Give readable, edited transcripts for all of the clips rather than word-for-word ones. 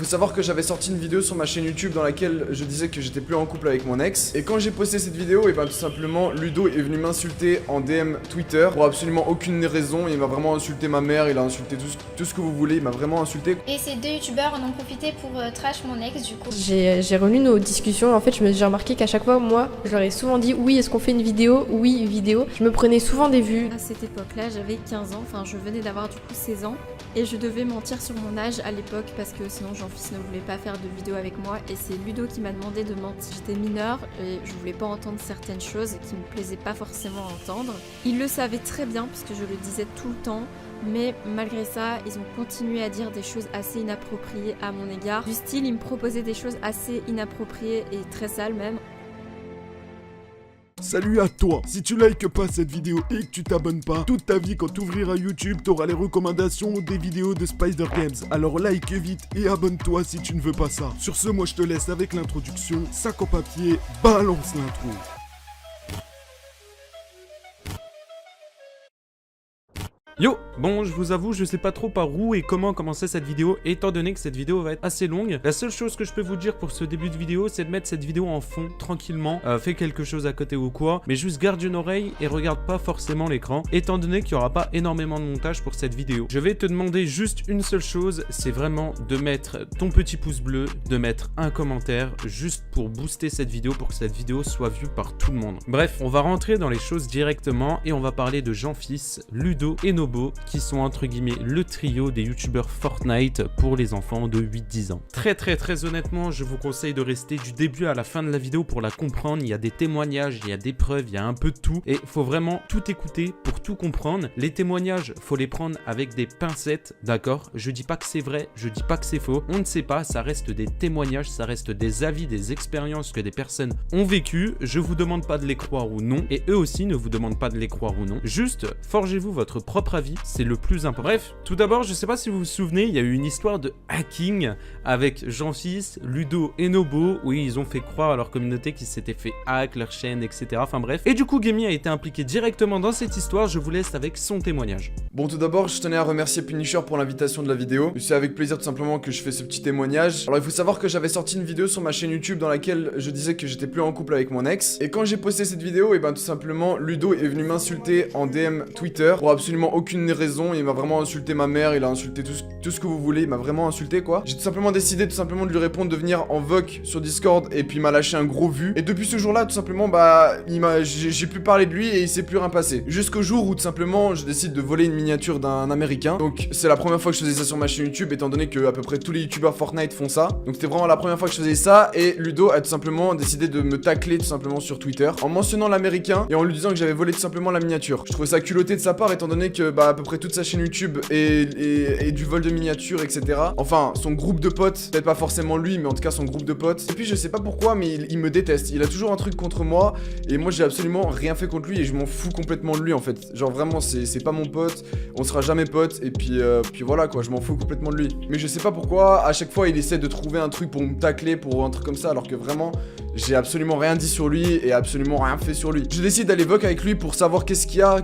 Faut savoir que j'avais sorti une vidéo sur ma chaîne YouTube dans laquelle je disais que j'étais plus en couple avec mon ex. Et quand j'ai posté cette vidéo, et ben tout simplement, Ludo est venu m'insulter en DM Twitter pour absolument aucune raison. Il m'a vraiment insulté ma mère, il a insulté tout ce que vous voulez, il m'a vraiment insulté. Et ces deux youtubeurs en ont profité pour trash mon ex du coup. J'ai relu nos discussions, en fait j'ai remarqué qu'à chaque fois, moi, je leur ai souvent dit oui, est-ce qu'on fait une vidéo? Oui, une vidéo. Je me prenais souvent des vues. À cette époque-là, j'avais 15 ans, enfin je venais d'avoir du coup 16 ans. Et je devais mentir sur mon âge à l'époque parce que sinon Jean-Fils ne voulait pas faire de vidéo avec moi. Et c'est Ludo qui m'a demandé de mentir. J'étais mineure et je voulais pas entendre certaines choses qui me plaisaient pas forcément à entendre. Il le savait très bien puisque je le disais tout le temps. Mais malgré ça, ils ont continué à dire des choses assez inappropriées à mon égard. Du style, ils me proposaient des choses assez inappropriées et très sales même. Salut à toi. Si tu likes pas cette vidéo et que tu t'abonnes pas, toute ta vie quand tu ouvriras YouTube, t'auras les recommandations des vidéos de Spider Games. Alors like vite et abonne-toi si tu ne veux pas ça. Sur ce, moi je te laisse avec l'introduction. Sac en papier, balance l'intro. Yo, bon je vous avoue je sais pas trop par où et comment commencer cette vidéo étant donné que cette vidéo va être assez longue. La seule chose que je peux vous dire pour ce début de vidéo c'est de mettre cette vidéo en fond tranquillement, fais quelque chose à côté ou quoi, mais juste garde une oreille et regarde pas forcément l'écran étant donné qu'il y aura pas énormément de montage pour cette vidéo. Je vais te demander juste une seule chose, c'est vraiment de mettre ton petit pouce bleu, de mettre un commentaire juste pour booster cette vidéo pour que cette vidéo soit vue par tout le monde. Bref, on va rentrer dans les choses directement et on va parler de Jean-Fils, Ludo et Nobo qui sont entre guillemets le trio des youtubeurs Fortnite pour les enfants de 8-10 ans. Très honnêtement, je vous conseille de rester du début à la fin de la vidéo pour la comprendre. Il y a des témoignages, il y a des preuves, il y a un peu de tout et faut vraiment tout écouter pour tout comprendre. Les témoignages, faut les prendre avec des pincettes, d'accord? Je dis pas que c'est vrai, je dis pas que c'est faux. On ne sait pas, ça reste des témoignages, ça reste des avis, des expériences que des personnes ont vécues. Je vous demande pas de les croire ou non et eux aussi ne vous demandent pas de les croire ou non. Juste, forgez-vous votre propre avis, c'est le plus important. Bref, tout d'abord, je sais pas si vous vous souvenez, il y a eu une histoire de hacking avec Jean-Fils, Ludo et Nobo, où ils ont fait croire à leur communauté qu'ils s'étaient fait hack, leur chaîne, etc. Enfin bref. Et du coup, Gammy a été impliqué directement dans cette histoire, je vous laisse avec son témoignage. Bon, tout d'abord, je tenais à remercier Punisher pour l'invitation de la vidéo. C'est avec plaisir tout simplement que je fais ce petit témoignage. Alors, il faut savoir que j'avais sorti une vidéo sur ma chaîne YouTube dans laquelle je disais que j'étais plus en couple avec mon ex. Et quand j'ai posté cette vidéo, et ben tout simplement, Ludo est venu m'insulter en DM Twitter pour absolument aucune raison. Il m'a vraiment insulté ma mère, il a insulté tout ce que vous voulez, il m'a vraiment insulté quoi. J'ai tout simplement décidé de lui répondre de venir en voc sur Discord et puis il m'a lâché un gros vu. Et depuis ce jour-là, tout simplement, bah, j'ai plus parlé de lui et il s'est plus rien passé. Jusqu'au jour où tout simplement, je décide de voler une miniature d'un américain. Donc c'est la première fois que je faisais ça sur ma chaîne YouTube étant donné que à peu près tous les youtubeurs Fortnite font ça. Donc c'était vraiment la première fois que je faisais ça et Ludo a tout simplement décidé de me tacler tout simplement sur Twitter en mentionnant l'américain et en lui disant que j'avais volé tout simplement la miniature. Je trouvais ça culotté de sa part étant donné que bah à peu près toute sa chaîne YouTube et du vol de miniatures, etc. Enfin, son groupe de potes, peut-être pas forcément lui, mais en tout cas son groupe de potes. Et puis je sais pas pourquoi, mais il me déteste. Il a toujours un truc contre moi, et moi j'ai absolument rien fait contre lui, et je m'en fous complètement de lui en fait. Genre vraiment, c'est pas mon pote, on sera jamais potes, et puis voilà quoi, je m'en fous complètement de lui. Mais je sais pas pourquoi, à chaque fois il essaie de trouver un truc pour me tacler, pour un truc comme ça, alors que vraiment, j'ai absolument rien dit sur lui, et absolument rien fait sur lui. Je décide d'aller voc avec lui pour savoir qu'est-ce qu'il y a,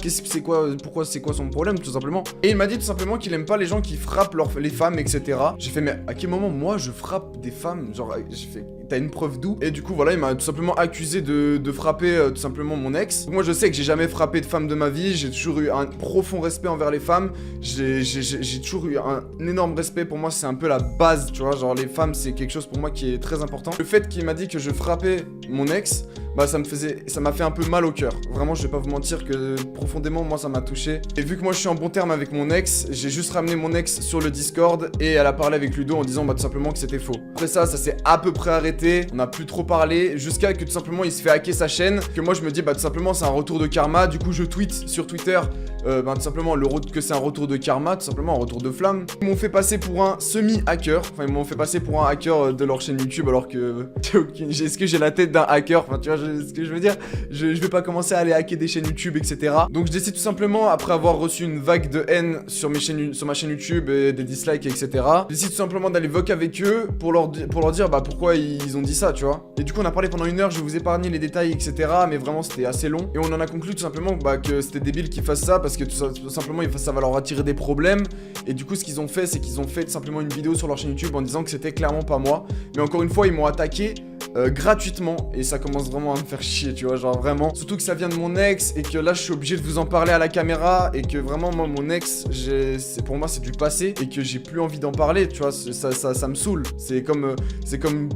pourquoi c'est quoi son problème, tout simplement. Et il m'a dit tout simplement qu'il aime pas les gens qui frappent les femmes, etc. J'ai fait, mais à quel moment moi je frappe des femmes? Genre, j'ai fait, t'as une preuve d'où? Et du coup, voilà, il m'a tout simplement accusé de frapper tout simplement mon ex. Moi, je sais que j'ai jamais frappé de femme de ma vie, j'ai toujours eu un profond respect envers les femmes. J'ai toujours eu un énorme respect. Pour moi, c'est un peu la base, tu vois. Genre, les femmes, c'est quelque chose pour moi qui est très important. Le fait qu'il m'a dit que je frappais mon ex, bah ça m'a fait un peu mal au cœur. Vraiment, je vais pas vous mentir que profondément, moi, ça m'a touché. Et vu que moi, je suis en bon terme avec mon ex, j'ai juste ramené mon ex sur le Discord et elle a parlé avec Ludo en disant bah tout simplement que c'était faux. Après ça s'est à peu près arrêté. On a plus trop parlé jusqu'à que tout simplement il se fait hacker sa chaîne. Que moi, je me dis bah tout simplement c'est un retour de karma. Du coup, je tweet sur Twitter tout simplement que c'est un retour de karma, tout simplement un retour de flamme. Ils m'ont fait passer pour un semi-hacker. Enfin, ils m'ont fait passer pour un hacker de leur chaîne YouTube alors que est-ce que j'ai la tête d'un hacker? Enfin, tu vois, ce que je veux dire, je vais pas commencer à aller hacker des chaînes YouTube, etc. Donc je décide tout simplement, après avoir reçu une vague de haine sur ma chaîne YouTube et des dislikes, etc. Je décide tout simplement d'aller voc avec eux pour leur dire bah pourquoi ils ont dit ça, tu vois. Et du coup on a parlé pendant 1 heure, je vais vous épargner les détails, etc. Mais vraiment c'était assez long. Et on en a conclu tout simplement bah, que c'était débile qu'ils fassent ça parce que tout simplement ça va leur attirer des problèmes. Et du coup ce qu'ils ont fait, c'est qu'ils ont fait tout simplement une vidéo sur leur chaîne YouTube en disant que c'était clairement pas moi. Mais encore une fois ils m'ont attaqué gratuitement et ça commence vraiment à me faire chier, tu vois, genre vraiment, surtout que ça vient de mon ex et que là je suis obligé de vous en parler à la caméra et que vraiment moi mon ex pour moi c'est du passé et que j'ai plus envie d'en parler, tu vois, ça me saoule. C'est comme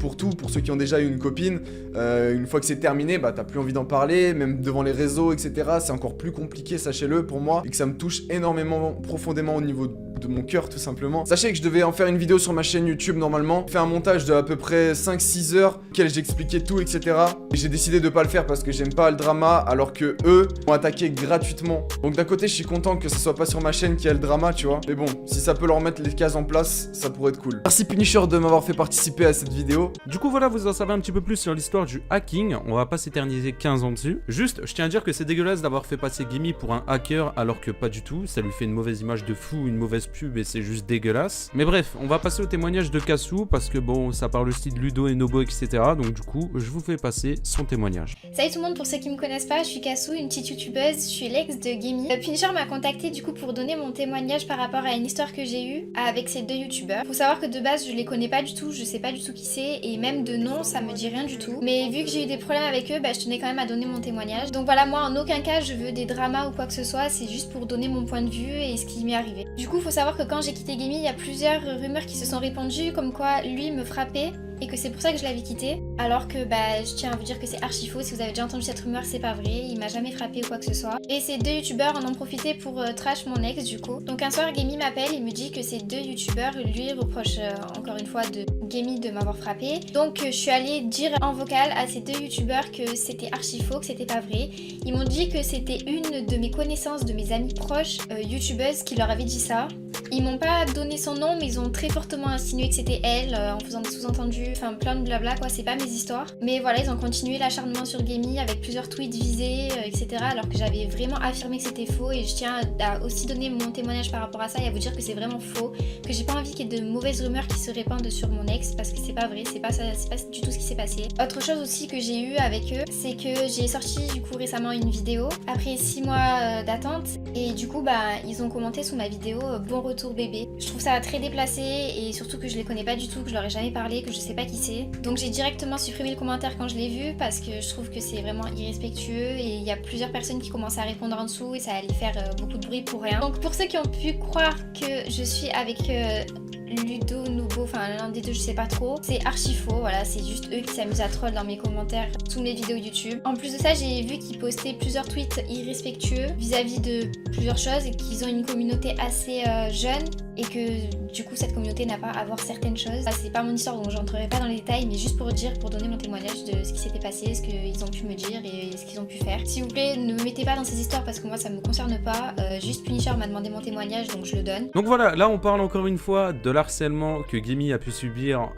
pour tout, pour ceux qui ont déjà eu une copine, une fois que c'est terminé, bah t'as plus envie d'en parler, même devant les réseaux, etc. C'est encore plus compliqué, sachez-le, pour moi, et que ça me touche énormément, profondément au niveau de mon cœur tout simplement. Sachez que je devais en faire une vidéo sur ma chaîne YouTube normalement, fait un montage de à peu près 5-6 heures, auquel j'expliquais tout, etc. Et j'ai décidé de pas le faire parce que j'aime pas le drama, alors que eux m'ont attaqué gratuitement. Donc d'un côté je suis content que ce soit pas sur ma chaîne qu'il y a le drama, tu vois. Mais bon, si ça peut leur mettre les cases en place, ça pourrait être cool. Merci Punisher de m'avoir fait participer à cette vidéo. Du coup voilà, vous en savez un petit peu plus sur l'histoire du hacking, on va pas s'éterniser 15 ans dessus. Juste, je tiens à dire que c'est dégueulasse d'avoir fait passer Gimme pour un hacker alors que pas du tout, ça lui fait une mauvaise image de fou, une mauvaise pub et c'est juste dégueulasse. Mais bref, on va passer au témoignage de Kassou parce que bon, ça parle aussi de Ludo et Nobo, etc. Donc du coup, je vous fais passer son témoignage. Salut tout le monde, pour ceux qui me connaissent pas, je suis Kassou, une petite youtubeuse, je suis l'ex de Gimme. Punisher m'a contacté du coup pour donner mon témoignage par rapport à une histoire que j'ai eue avec ces 2 youtubeurs. Faut savoir que de base je les connais pas du tout, je sais pas du tout qui c'est et même de nom ça me dit rien du tout. Mais vu que j'ai eu des problèmes avec eux, bah je tenais quand même à donner mon témoignage. Donc voilà, moi en aucun cas je veux des dramas ou quoi que ce soit, c'est juste pour donner mon point de vue et ce qui m'est arrivé. Du coup faut savoir que quand j'ai quitté Gimme, il y a plusieurs rumeurs qui se sont répandues comme quoi lui me frappait et que c'est pour ça que je l'avais quitté, alors que bah je tiens à vous dire que c'est archi faux. Si vous avez déjà entendu cette rumeur, c'est pas vrai, il m'a jamais frappé ou quoi que ce soit. Et ces 2 youtubeurs en ont profité pour trash mon ex du coup. Donc un soir Gimme m'appelle et me dit que ces 2 youtubeurs lui reprochent encore une fois de Gimme de m'avoir frappé. Donc je suis allée dire en vocal à ces 2 youtubeurs que c'était archi faux, que c'était pas vrai. Ils m'ont dit que c'était une de mes connaissances, de mes amies proches youtubeuses qui leur avait dit ça. Ils m'ont pas donné son nom, mais ils ont très fortement insinué que c'était elle, en faisant des sous-entendus, enfin plein de blabla quoi, c'est pas mes histoires. Mais voilà, ils ont continué l'acharnement sur Gimme avec plusieurs tweets visés, etc. Alors que j'avais vraiment affirmé que c'était faux et je tiens à aussi donner mon témoignage par rapport à ça et à vous dire que c'est vraiment faux, que j'ai pas envie qu'il y ait de mauvaises rumeurs qui se répandent sur mon ex parce que c'est pas vrai, c'est pas du tout ce qui s'est passé. Autre chose aussi que j'ai eu avec eux, c'est que j'ai sorti du coup récemment une vidéo après 6 mois d'attente et du coup bah ils ont commenté sous ma vidéo bon retour bébé. Je trouve ça très déplacé et surtout que je les connais pas du tout, que je leur ai jamais parlé, que je sais pas qui c'est. Donc j'ai directement supprimé le commentaire quand je l'ai vu parce que je trouve que c'est vraiment irrespectueux et il y a plusieurs personnes qui commencent à répondre en dessous et ça allait faire beaucoup de bruit pour rien. Donc pour ceux qui ont pu croire que je suis avec Ludo, Nobo, enfin l'un des 2 je sais pas trop, c'est archi faux, voilà, c'est juste eux qui s'amusent à troll dans mes commentaires sous mes vidéos YouTube. En plus de ça, j'ai vu qu'ils postaient plusieurs tweets irrespectueux vis-à-vis de plusieurs choses et qu'ils ont une communauté assez jeune et que du coup cette communauté n'a pas à voir certaines choses. C'est pas mon histoire donc j'entrerai pas dans les détails, mais juste pour dire, pour donner mon témoignage de ce qui s'était passé, ce qu'ils ont pu me dire et ce qu'ils ont pu faire. S'il vous plaît, ne me mettez pas dans ces histoires parce que moi ça me concerne pas, juste Punisher m'a demandé mon témoignage donc je le donne. Donc voilà, là on parle encore une fois de l'harcèlement que Gimme a pu subir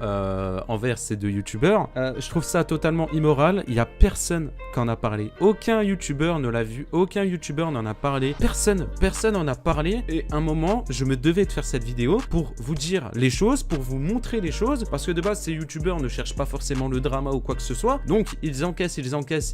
envers ces 2 youtubeurs. Je trouve ça totalement immoral, il y a personne qui en a parlé, aucun youtubeur ne l'a vu, aucun youtubeur n'en a parlé, personne en a parlé et à un moment je me devais de faire cette vidéo pour vous dire les choses, pour vous montrer les choses parce que de base ces youtubeurs ne cherchent pas forcément le drama ou quoi que ce soit, donc ils encaissent,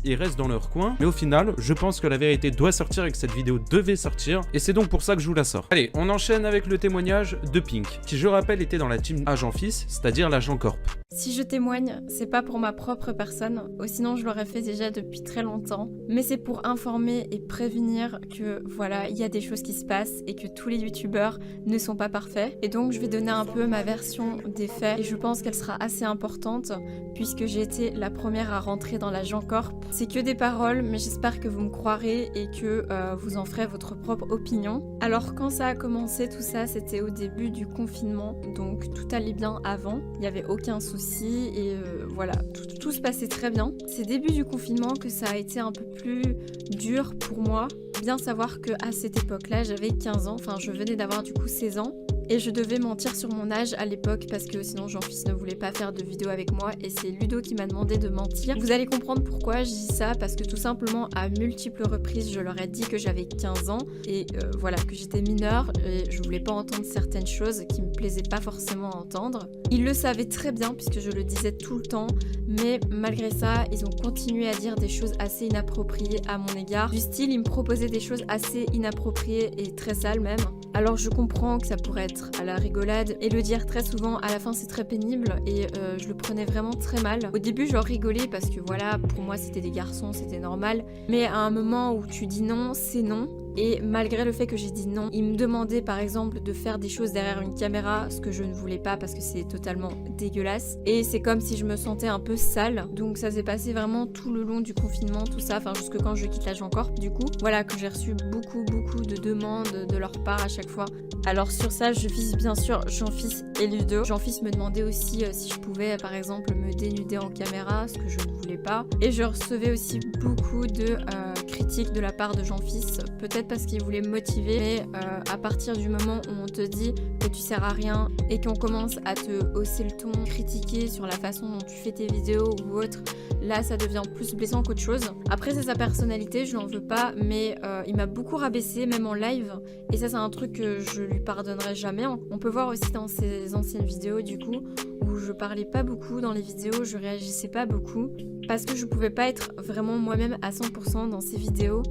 ils restent dans leur coin, mais au final je pense que la vérité doit sortir et que cette vidéo devait sortir et c'est donc pour ça que je vous la sors. Allez, on enchaîne avec le témoignage de Pink qui je rappelle était dans la team Agent Fils, c'est-à-dire l'Agent Corp. Si je témoigne, c'est pas pour ma propre personne, ou sinon je l'aurais fait déjà depuis très longtemps, mais c'est pour informer et prévenir que voilà, il y a des choses qui se passent et que tous les youtubeurs ne sont pas parfaits. Et donc je vais donner un peu ma version des faits et je pense qu'elle sera assez importante puisque j'ai été la première à rentrer dans l'Agent Corp. C'est que des paroles, mais j'espère que vous me croirez et que vous en ferez votre propre opinion. Alors quand ça a commencé tout ça, c'était au début du confinement, donc tout allait bien avant, il n'y avait aucun souci et voilà, tout se passait très bien. C'est début du confinement que ça a été un peu plus dur pour moi. Bien savoir qu'à cette époque-là, j'avais 15 ans, enfin je venais d'avoir du coup 16 ans. et je devais mentir sur mon âge à l'époque parce que sinon Jean-Fils ne voulait pas faire de vidéo avec moi et c'est Ludo qui m'a demandé de mentir. Vous allez comprendre pourquoi je dis ça, parce que tout simplement à multiples reprises je leur ai dit que j'avais 15 ans et voilà, que j'étais mineure et je voulais pas entendre certaines choses qui me plaisaient pas forcément à entendre. Ils le savaient très bien puisque je le disais tout le temps, mais malgré ça ils ont continué à dire des choses assez inappropriées à mon égard. Du style, ils me proposaient des choses assez inappropriées et très sales même. Alors je comprends que ça pourrait être à la rigolade et le dire très souvent à la fin c'est très pénible et je le prenais vraiment très mal. Au début je leur rigolais parce que voilà, pour moi c'était des garçons, c'était normal, mais à un moment où tu dis non, c'est non. Et malgré le fait que j'ai dit non, ils me demandaient par exemple de faire des choses derrière une caméra, ce que je ne voulais pas parce que c'est totalement dégueulasse. Et c'est comme si je me sentais un peu sale. Donc ça s'est passé vraiment tout le long du confinement, tout ça, enfin jusque quand je quitte l'Agent Corp du coup. Voilà, que j'ai reçu beaucoup de demandes de leur part à chaque fois. Alors sur ça, je vise bien sûr Jean-Fils et Ludo. Jean-Fils me demandait aussi si je pouvais par exemple me dénuder en caméra, ce que je ne voulais pas. Et je recevais aussi beaucoup de critiques de la part de Jean-Fils, peut-être parce qu'il voulait me motiver, mais à partir du moment où on te dit que tu sers à rien et qu'on commence à te hausser le ton, critiquer sur la façon dont tu fais tes vidéos ou autre, là ça devient plus blessant qu'autre chose. Après c'est sa personnalité, je l'en veux pas, mais il m'a beaucoup rabaissé même en live et ça c'est un truc que je lui pardonnerai jamais. On peut voir aussi dans ses anciennes vidéos du coup où je parlais pas beaucoup dans les vidéos, je réagissais pas beaucoup parce que je pouvais pas être vraiment moi-même à 100% dans ces vidéos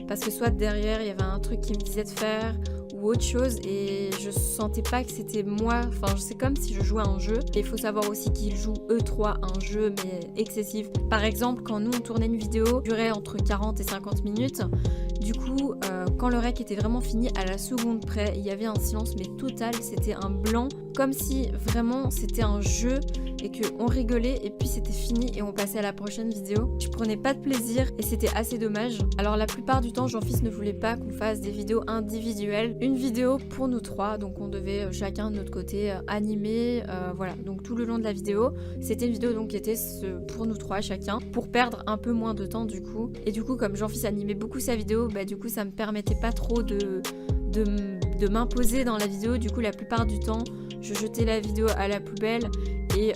parce que soit derrière il y avait un truc qui me disait de faire ou autre chose et je sentais pas que c'était moi, enfin c'est comme si je jouais à un jeu et il faut savoir aussi qu'ils jouent eux trois un jeu mais excessif. Par exemple quand nous on tournait une vidéo, durait entre 40 et 50 minutes, du coup quand le rec était vraiment fini à la seconde près, il y avait un silence mais total, c'était un blanc, comme si vraiment c'était un jeu et qu'on rigolait et puis c'était fini et on passait à la prochaine vidéo. Je prenais pas de plaisir et c'était assez dommage. Alors la plupart du temps Jean-Fils ne voulait pas qu'on fasse des vidéos individuelles, une vidéo pour nous trois, donc on devait chacun de notre côté animer, voilà, donc tout le long de la vidéo c'était une vidéo donc qui était pour nous trois chacun, pour perdre un peu moins de temps du coup. Et du coup comme Jean-Fils animait beaucoup sa vidéo, bah du coup ça me permettait pas trop de m'imposer dans la vidéo. Du coup la plupart du temps je jetais la vidéo à la poubelle et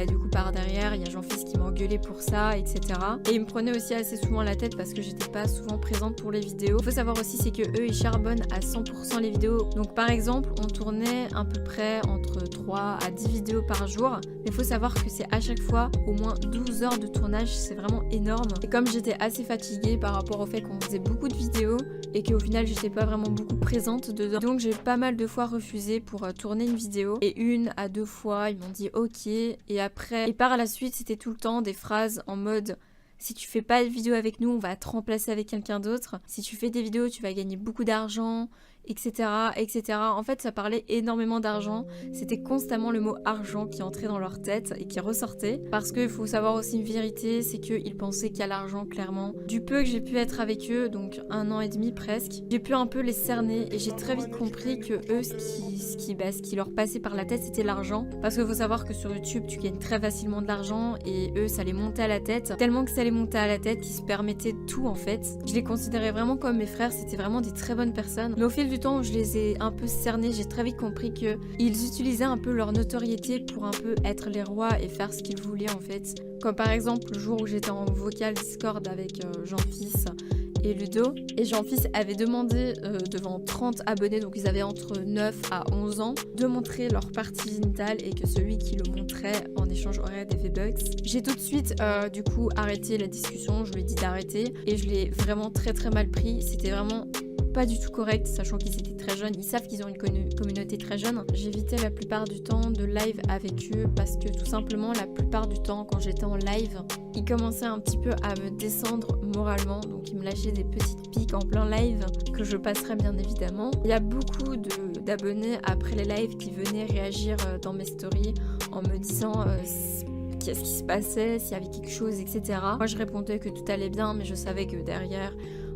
du coup par derrière il y a Jean-Fils qui m'engueulait pour ça, etc. Et il me prenait aussi assez souvent la tête parce que j'étais pas souvent présente pour les vidéos. Il faut savoir aussi c'est que eux ils charbonnent à 100% les vidéos. Donc par exemple on tournait à peu près entre 3 à 10 vidéos par jour. Mais il faut savoir que c'est à chaque fois au moins 12 heures de tournage, c'est vraiment énorme. Et comme j'étais assez fatiguée par rapport au fait qu'on faisait beaucoup de vidéos et qu'au final j'étais pas vraiment beaucoup présente dedans, donc j'ai pas mal de fois refusé pour tourner une vidéo. Et 1 à 2 fois ils m'ont dit ok, et après et par la suite c'était tout le temps des phrases en mode si tu fais pas de vidéo avec nous on va te remplacer avec quelqu'un d'autre, si tu fais des vidéos tu vas gagner beaucoup d'argent, etc., etc. En fait ça parlait énormément d'argent, c'était constamment le mot argent qui entrait dans leur tête et qui ressortait, parce qu'il faut savoir aussi une vérité, c'est qu'ils pensaient qu'à l'argent clairement. Du peu que j'ai pu être avec eux, donc 1 an et demi presque, j'ai pu un peu les cerner et j'ai très vite compris que eux ce qui leur passait par la tête c'était l'argent, parce qu'il faut savoir que sur YouTube tu gagnes très facilement de l'argent et eux ça les montait à la tête, tellement que ça les montait à la tête qu'ils se permettaient tout en fait. Je les considérais vraiment comme mes frères, c'était vraiment des très bonnes personnes, mais au fil du temps où je les ai un peu cernés, j'ai très vite compris que ils utilisaient un peu leur notoriété pour un peu être les rois et faire ce qu'ils voulaient en fait. Comme par exemple le jour où j'étais en vocal Discord avec Jean-Fils et Ludo, et Jean-Fils avait demandé devant 30 abonnés, donc ils avaient entre 9 à 11 ans, de montrer leur partie génitale et que celui qui le montrait en échange aurait des V-Bucks. J'ai tout de suite du coup arrêté la discussion, je lui ai dit d'arrêter et je l'ai vraiment très mal pris, c'était vraiment pas du tout correct, sachant qu'ils étaient très jeunes, ils savent qu'ils ont une communauté très jeune. J'évitais la plupart du temps de live avec eux parce que tout simplement la plupart du temps quand j'étais en live, ils commençaient un petit peu à me descendre moralement, donc ils me lâchaient des petites piques en plein live que je passerai bien évidemment. Il y a beaucoup d'abonnés après les lives qui venaient réagir dans mes stories en me disant qu'est-ce qui se passait, s'il y avait quelque chose, etc. Moi je répondais que tout allait bien, mais je savais que derrière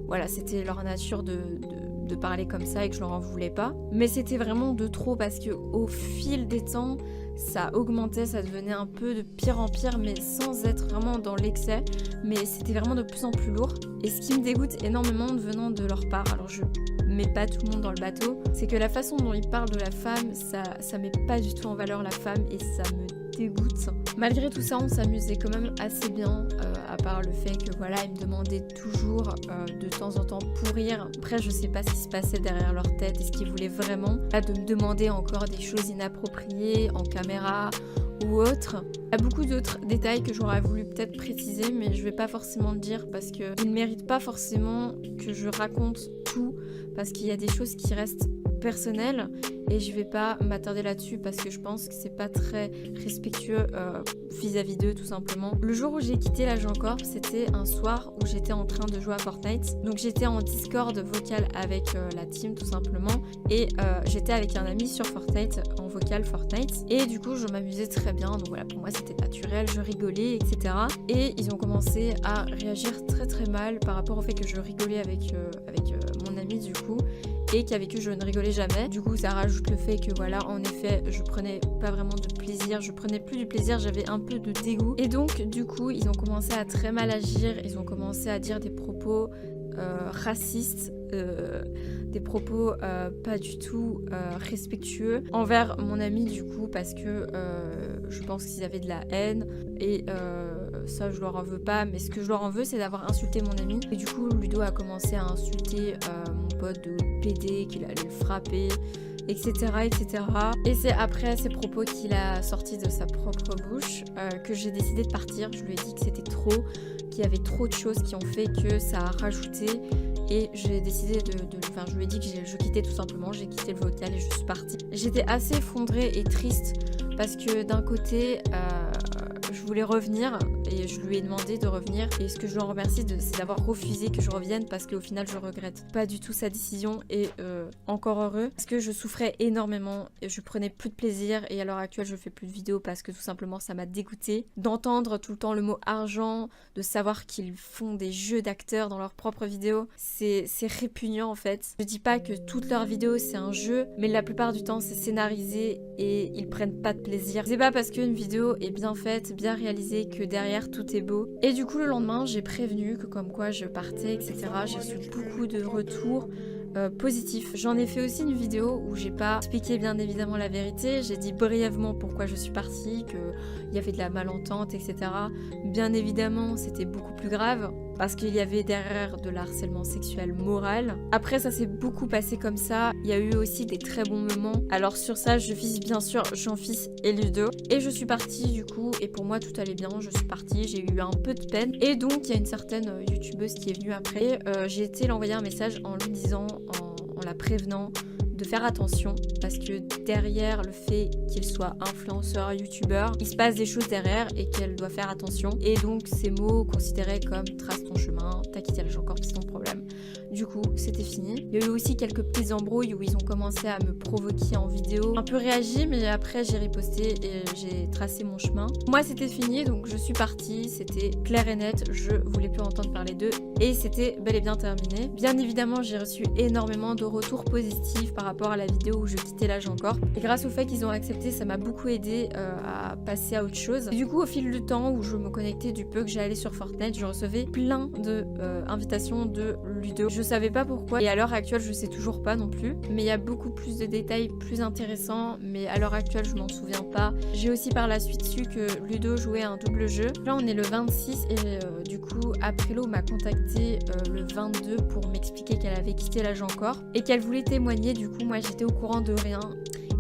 voilà, c'était leur nature de parler comme ça et que je leur en voulais pas. Mais c'était vraiment de trop parce que au fil des temps, ça augmentait, ça devenait un peu de pire en pire, mais sans être vraiment dans l'excès. Mais c'était vraiment de plus en plus lourd. Et ce qui me dégoûte énormément venant de leur part, alors je met pas tout le monde dans le bateau, c'est que la façon dont il parle de la femme, ça met pas du tout en valeur la femme et ça me dégoûte. Malgré tout ça, on s'amusait quand même assez bien, à part le fait que voilà, ils me demandaient toujours de temps en temps pour rire. Après, je sais pas ce qui se passait derrière leur tête et ce qu'ils voulaient vraiment. Là, de me demander encore des choses inappropriées en caméra ou autre. Il y a beaucoup d'autres détails que j'aurais voulu peut-être préciser, mais je vais pas forcément le dire parce qu'ils ne méritent pas forcément que je raconte tout, parce qu'il y a des choses qui restent personnelles et je vais pas m'attarder là-dessus parce que je pense que c'est pas très respectueux vis-à-vis d'eux tout simplement. Le jour où j'ai quitté l'Agent Corp, c'était un soir où j'étais en train de jouer à Fortnite. Donc j'étais en Discord vocal avec la team tout simplement et j'étais avec un ami sur Fortnite en vocal Fortnite et du coup je m'amusais très bien, donc voilà, pour moi c'était naturel, je rigolais etc. Et ils ont commencé à réagir très très mal par rapport au fait que je rigolais avec mon ami du coup et qu'avec eux je ne rigolais jamais. Du coup ça rajoute le fait que voilà, en effet je prenais pas vraiment de plaisir, je prenais plus du plaisir, j'avais un peu de dégoût et donc du coup ils ont commencé à très mal agir, ils ont commencé à dire des propos racistes, des propos pas du tout respectueux envers mon ami du coup parce que je pense qu'ils avaient de la haine et ça je leur en veux pas, mais ce que je leur en veux c'est d'avoir insulté mon ami et du coup Ludo a commencé à insulter mon pote de PD, qu'il allait le frapper etc. etc. Et c'est après ces propos qu'il a sortis de sa propre bouche que j'ai décidé de partir. Je lui ai dit que c'était trop, qu'il y avait trop de choses qui ont fait que ça a rajouté et j'ai décidé enfin je lui ai dit que je quittais tout simplement, j'ai quitté le vocal et je suis partie. J'étais assez effondrée et triste parce que d'un côté je voulais revenir et je lui ai demandé de revenir et ce que je lui en remercie c'est d'avoir refusé que je revienne parce qu'au final je regrette pas du tout sa décision et encore heureux parce que je souffrais énormément et je prenais plus de plaisir et à l'heure actuelle je fais plus de vidéos parce que tout simplement ça m'a dégoûté d'entendre tout le temps le mot argent, de savoir qu'ils font des jeux d'acteurs dans leurs propres vidéos, c'est répugnant en fait. Je dis pas que toutes leurs vidéos c'est un jeu, mais la plupart du temps c'est scénarisé et ils prennent pas de plaisir. C'est pas parce qu'une vidéo est bien faite, bien réalisée que derrière tout est beau. Et du coup le lendemain j'ai prévenu que comme quoi je partais etc. J'ai reçu beaucoup de retours positif. J'en ai fait aussi une vidéo où j'ai pas expliqué bien évidemment la vérité, j'ai dit brièvement pourquoi je suis partie, qu'il y avait de la malentente, etc. Bien évidemment, c'était beaucoup plus grave parce qu'il y avait derrière de l'harcèlement sexuel moral. Après, ça s'est beaucoup passé comme ça. Il y a eu aussi des très bons moments. Alors sur ça, je vise bien sûr Jean-Fils et Ludo. Et je suis partie du coup, et pour moi tout allait bien, je suis partie, j'ai eu un peu de peine. Et donc, il y a une certaine youtubeuse qui est venue après. J'ai été l'envoyer un message en lui disant, en la prévenant de faire attention parce que derrière le fait qu'il soit influenceur, youtubeur, il se passe des choses derrière et qu'elle doit faire attention. Et donc ces mots considérés comme trace ton chemin, t'as quitté l'Agent Corp, c'est ton problème. Du coup, c'était fini. Il y a eu aussi quelques petites embrouilles où ils ont commencé à me provoquer en vidéo. Un peu réagi, mais après j'ai riposté et j'ai tracé mon chemin. Moi, c'était fini, donc je suis partie. C'était clair et net, je voulais plus entendre parler d'eux. Et c'était bel et bien terminé. Bien évidemment, j'ai reçu énormément de retours positifs par rapport à la vidéo où je quittais l'Agent Corp. Et grâce au fait qu'ils ont accepté, ça m'a beaucoup aidé à passer à autre chose. Et du coup, au fil du temps où je me connectais du peu que j'allais sur Fortnite, je recevais plein de invitations de Ludo. Je savais pas pourquoi et à l'heure actuelle je sais toujours pas non plus, mais il y a beaucoup plus de détails plus intéressants, mais à l'heure actuelle je m'en souviens pas. J'ai aussi par la suite su que Ludo jouait un double jeu. Là on est le 26 et du coup Aprilo m'a contacté le 22 pour m'expliquer qu'elle avait quitté l'Agent Corp et qu'elle voulait témoigner. Du coup moi j'étais au courant de rien.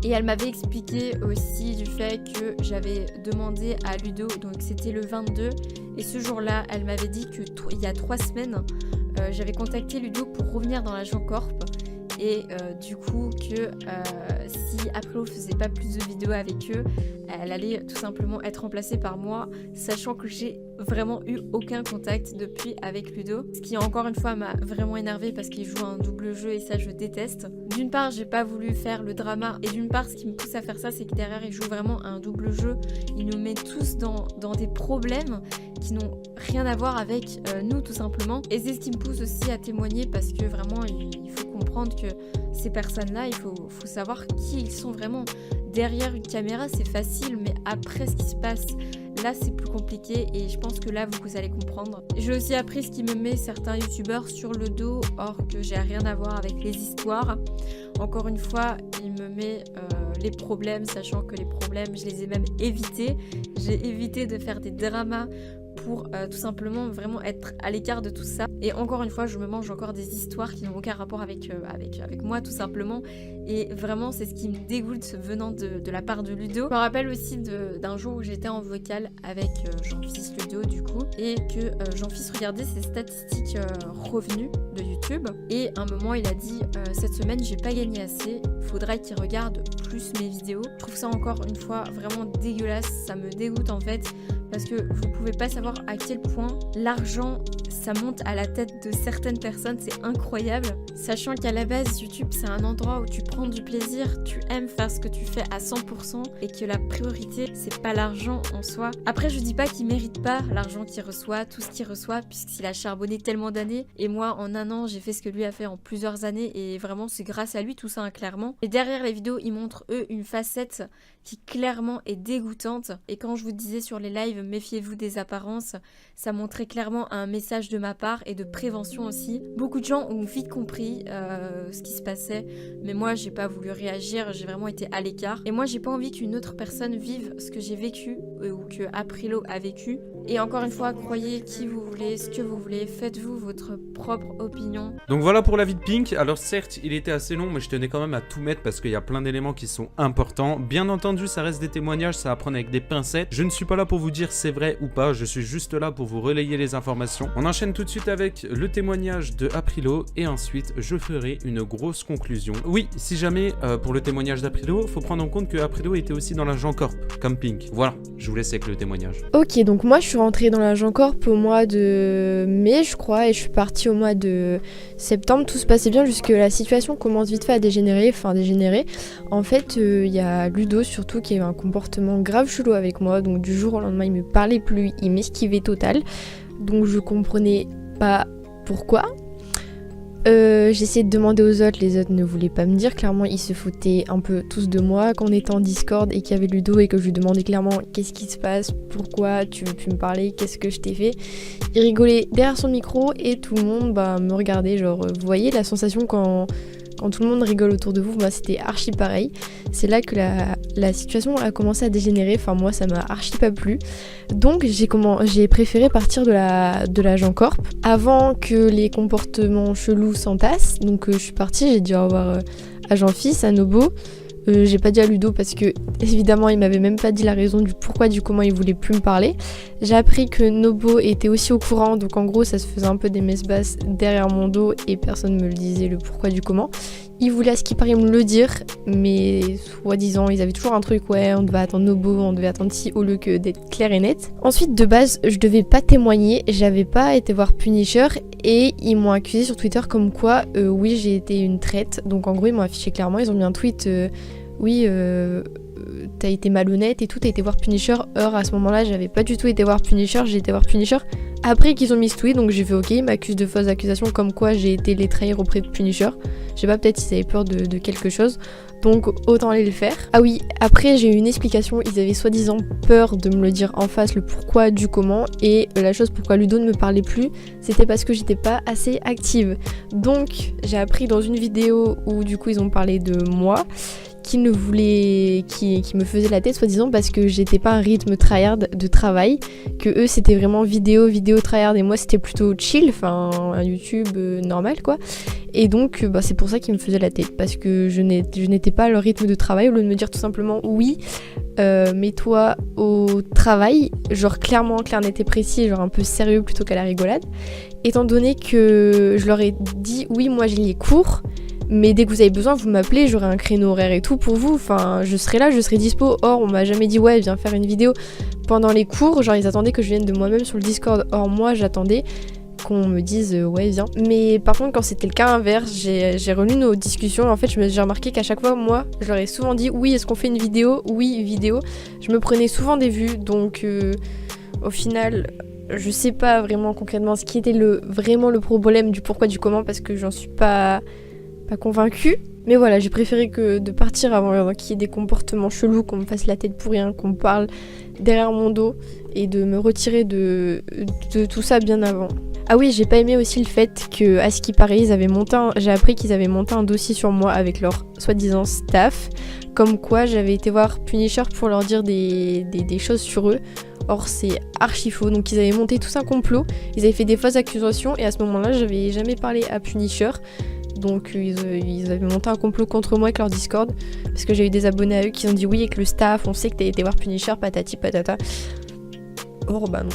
Et elle m'avait expliqué aussi du fait que j'avais demandé à Ludo, donc c'était le 22, et ce jour-là, elle m'avait dit que il y a 3 semaines, j'avais contacté Ludo pour revenir dans l'Agent Corp, et du coup que si Aprilo faisait pas plus de vidéos avec eux, elle allait tout simplement être remplacée par moi, sachant que j'ai vraiment eu aucun contact depuis avec Ludo, ce qui encore une fois m'a vraiment énervée parce qu'il joue un double jeu et ça je déteste. D'une part j'ai pas voulu faire le drama et d'une part ce qui me pousse à faire ça c'est que derrière il joue vraiment un double jeu, il nous met tous dans des problèmes qui n'ont rien à voir avec nous tout simplement, et c'est ce qui me pousse aussi à témoigner parce que vraiment il faut comprendre que ces personnes là il faut savoir qui ils sont vraiment. Derrière une caméra c'est facile, mais après ce qui se passe, Là, c'est plus compliqué et je pense que là, vous allez comprendre. J'ai aussi appris ce qui me met certains youtubeurs sur le dos, or que j'ai rien à voir avec les histoires. Encore une fois, il me met les problèmes, sachant que les problèmes, je les ai même évités. J'ai évité de faire des dramas pour tout simplement vraiment être à l'écart de tout ça. Et encore une fois, je me mange encore des histoires qui n'ont aucun rapport avec moi tout simplement. Et vraiment, c'est ce qui me dégoûte venant de la part de Ludo. Je me rappelle aussi d'un jour où j'étais en vocal avec Jean-Fils Ludo du coup, et que Jean-Fils regardait ses statistiques revenus de YouTube. Et à un moment, il a dit cette semaine, j'ai pas gagné assez, faudrait qu'il regarde plus mes vidéos. Je trouve ça encore une fois vraiment dégueulasse, ça me dégoûte en fait. Parce que vous pouvez pas savoir à quel point l'argent, ça monte à la tête de certaines personnes, c'est incroyable. Sachant qu'à la base, YouTube, c'est un endroit où tu prends du plaisir, tu aimes faire ce que tu fais à 100% et que la priorité, c'est pas l'argent en soi. Après, je dis pas qu'il mérite pas l'argent qu'il reçoit, tout ce qu'il reçoit, puisqu'il a charbonné tellement d'années. Et moi, en un an, j'ai fait ce que lui a fait en plusieurs années et vraiment, c'est grâce à lui tout ça, hein, clairement. Et derrière les vidéos, ils montrent, eux, une facette qui clairement est dégoûtante. Et quand je vous disais sur les lives, méfiez-vous des apparences, ça montrait clairement un message de ma part et de prévention aussi. Beaucoup de gens ont vite compris ce qui se passait, mais moi j'ai pas voulu réagir, j'ai vraiment été à l'écart. Et moi j'ai pas envie qu'une autre personne vive ce que j'ai vécu ou que Aprilo a vécu. Et encore une fois, croyez qui vous voulez, ce que vous voulez, faites-vous votre propre opinion. Donc voilà pour la vie de Pink. Alors certes, il était assez long, mais je tenais quand même à tout mettre parce qu'il y a plein d'éléments qui sont importants. Bien entendu, ça reste des témoignages, ça à prendre avec des pincettes. Je ne suis pas là pour vous dire c'est vrai ou pas, je suis juste là pour vous relayer les informations. On enchaîne tout de suite avec le témoignage de Aprilo et ensuite je ferai une grosse conclusion. Oui, si jamais pour le témoignage d'Aprilo, faut prendre en compte que Aprilo était aussi dans la Gencorp, comme Pink. Voilà, je vous laisse avec le témoignage. Ok, donc moi je suis rentrée dans la Gencorp au mois de mai je crois et je suis partie au mois de septembre. Tout se passait bien jusque la situation commence vite fait à dégénérer. En fait, il y a Ludo surtout qui a eu un comportement grave chelou avec moi. Donc du jour au lendemain il me parlait plus, il m'esquivait total. Donc je comprenais pas pourquoi. J'essayais de demander aux autres, les autres ne voulaient pas me dire. Clairement ils se foutaient un peu tous de moi quand on était en Discord et qu'il y avait Ludo et que je lui demandais clairement qu'est-ce qui se passe, pourquoi tu veux plus me parler, qu'est-ce que je t'ai fait. Il rigolait derrière son micro et tout le monde me regardait, genre vous voyez la sensation quand tout le monde rigole autour de vous, moi c'était archi pareil. C'est là que la situation a commencé à dégénérer, enfin moi ça m'a archi pas plu. Donc j'ai préféré partir de la Gencorp avant que les comportements chelous s'entassent. Donc je suis partie, j'ai dit au revoir à Jean-Fils, à Nobo. J'ai pas dit à Ludo parce que évidemment il m'avait même pas dit la raison du pourquoi du comment il voulait plus me parler. J'ai appris que Nobo était aussi au courant, donc en gros ça se faisait un peu des messes basses derrière mon dos et personne me le disait le pourquoi du comment. Ils voulaient à ce qui paraît me le dire, mais soi-disant ils avaient toujours un truc ouais on devait attendre Nobo, on devait attendre si au lieu que d'être clair et net. Ensuite de base je devais pas témoigner, j'avais pas été voir Punisher et ils m'ont accusé sur Twitter comme quoi oui j'ai été une traite. Donc en gros ils m'ont affiché clairement, ils ont mis un tweet oui t'as été malhonnête et tout, t'as été voir Punisher. Or à ce moment là j'avais pas du tout été voir Punisher, j'ai été voir Punisher après qu'ils ont mis ce tweet, donc j'ai fait ok, ils m'accusent de fausses accusations comme quoi j'ai été les trahir auprès de Punisher. Je sais pas, peut-être s'ils avaient peur de quelque chose, donc autant aller le faire. Ah oui, après j'ai eu une explication, ils avaient soi-disant peur de me le dire en face, le pourquoi du comment, et la chose pourquoi Ludo ne me parlait plus, c'était parce que j'étais pas assez active. Donc j'ai appris dans une vidéo où du coup ils ont parlé de moi, qui me faisait la tête soi-disant parce que j'étais pas un rythme tryhard de travail, que eux c'était vraiment vidéo tryhard et moi c'était plutôt chill, enfin un YouTube normal quoi. Et donc c'est pour ça qu'ils me faisaient la tête, parce que je n'étais pas à leur rythme de travail, au lieu de me dire tout simplement oui mets-toi au travail, genre clairement clair net et précis, genre un peu sérieux plutôt qu'à la rigolade, étant donné que je leur ai dit oui moi j'ai les cours, mais dès que vous avez besoin, vous m'appelez, j'aurai un créneau horaire et tout pour vous, enfin je serai là, je serai dispo. Or on m'a jamais dit ouais viens faire une vidéo pendant les cours, genre ils attendaient que je vienne de moi-même sur le Discord. Or moi j'attendais qu'on me dise ouais viens. Mais par contre quand c'était le cas inverse, j'ai relu nos discussions, en fait j'ai remarqué qu'à chaque fois moi je leur ai souvent dit oui est-ce qu'on fait une vidéo, oui vidéo. Je me prenais souvent des vues, donc au final je sais pas vraiment concrètement ce qui était vraiment le problème du pourquoi du comment, parce que j'en suis pas convaincue. Mais voilà, j'ai préféré que de partir avant qu'il y ait des comportements chelous, qu'on me fasse la tête pour rien, qu'on me parle derrière mon dos et de me retirer de tout ça bien avant. Ah oui, j'ai pas aimé aussi le fait que, à ce qui paraît, j'ai appris qu'ils avaient monté un dossier sur moi avec leur soi-disant staff, comme quoi j'avais été voir Punisher pour leur dire des choses sur eux. Or c'est archi faux, donc ils avaient monté tout un complot, ils avaient fait des fausses accusations et à ce moment-là j'avais jamais parlé à Punisher. Donc ils avaient monté un complot contre moi avec leur Discord, parce que j'ai eu des abonnés à eux qui ont dit oui avec le staff, on sait que t'as été voir Punisher, patati patata. Oh bah non.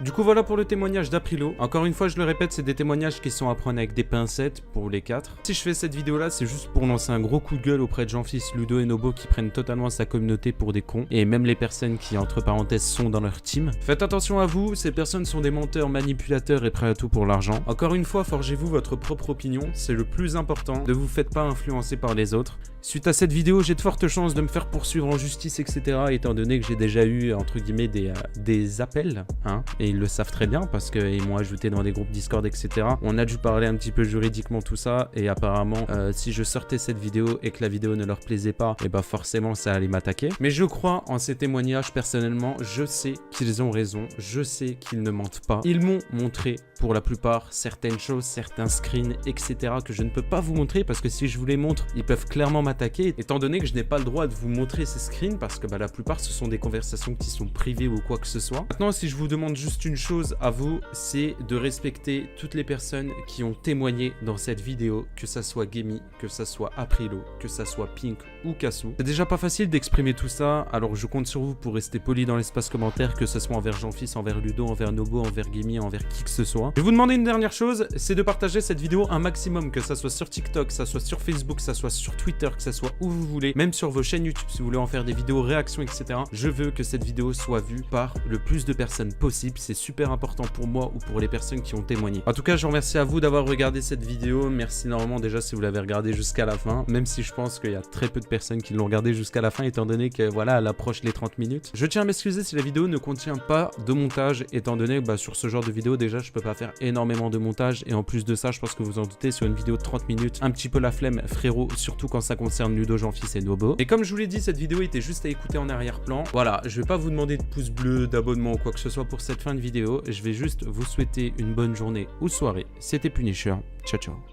Du coup voilà pour le témoignage d'Aprilo. Encore une fois je le répète, c'est des témoignages qui sont à prendre avec des pincettes pour les 4. Si je fais cette vidéo là, c'est juste pour lancer un gros coup de gueule auprès de Jean-Fils, Ludo et Nobo qui prennent totalement sa communauté pour des cons. Et même les personnes qui entre parenthèses sont dans leur team. Faites attention à vous, ces personnes sont des menteurs, manipulateurs et prêts à tout pour l'argent. Encore une fois, forgez-vous votre propre opinion, c'est le plus important. Ne vous faites pas influencer par les autres. Suite à cette vidéo, j'ai de fortes chances de me faire poursuivre en justice, etc. Étant donné que j'ai déjà eu, entre guillemets, des appels, hein. Et ils le savent très bien parce qu'ils m'ont ajouté dans des groupes Discord, etc. On a dû parler un petit peu juridiquement tout ça. Et apparemment, si je sortais cette vidéo et que la vidéo ne leur plaisait pas, et bah forcément, ça allait m'attaquer. Mais je crois en ces témoignages personnellement. Je sais qu'ils ont raison. Je sais qu'ils ne mentent pas. Ils m'ont montré, pour la plupart, certaines choses, certains screens, etc. que je ne peux pas vous montrer parce que si je vous les montre, ils peuvent clairement m'attaquer, étant donné que je n'ai pas le droit de vous montrer ces screens parce que la plupart ce sont des conversations qui sont privées ou quoi que ce soit. Maintenant, si je vous demande juste une chose à vous, c'est de respecter toutes les personnes qui ont témoigné dans cette vidéo, que ça soit Gemi, que ça soit Aprilo, que ça soit Pink ou Kassou. C'est déjà pas facile d'exprimer tout ça, alors je compte sur vous pour rester poli dans l'espace commentaire, que ce soit envers Jean-Fils, envers Ludo, envers Nobo, envers Gemi, envers qui que ce soit. Je vais vous demander une dernière chose, c'est de partager cette vidéo un maximum, que ça soit sur TikTok, que ça soit sur Facebook, que ça soit sur Twitter, que ça soit où vous voulez, même sur vos chaînes YouTube si vous voulez en faire des vidéos réactions, etc. Je veux que cette vidéo soit vue par le plus de personnes possible, c'est super important pour moi ou pour les personnes qui ont témoigné. En tout cas, je vous remercie à vous d'avoir regardé cette vidéo, merci énormément déjà si vous l'avez regardé jusqu'à la fin, même si je pense qu'il y a très peu de personnes qui l'ont regardé jusqu'à la fin, étant donné que voilà, elle approche les 30 minutes. Je tiens à m'excuser si la vidéo ne contient pas de montage, étant donné que sur ce genre de vidéo déjà je peux pas faire énormément de montage, et en plus de ça, je pense que vous en doutez, sur une vidéo de 30 minutes, un petit peu la flemme, frérot, surtout quand ça concerne Ludo, Jean-Fils et Nobo. Et comme je vous l'ai dit, cette vidéo était juste à écouter en arrière-plan. Voilà, je vais pas vous demander de pouce bleu, d'abonnement ou quoi que ce soit pour cette fin de vidéo. Je vais juste vous souhaiter une bonne journée ou soirée. C'était Punisher. Ciao, ciao.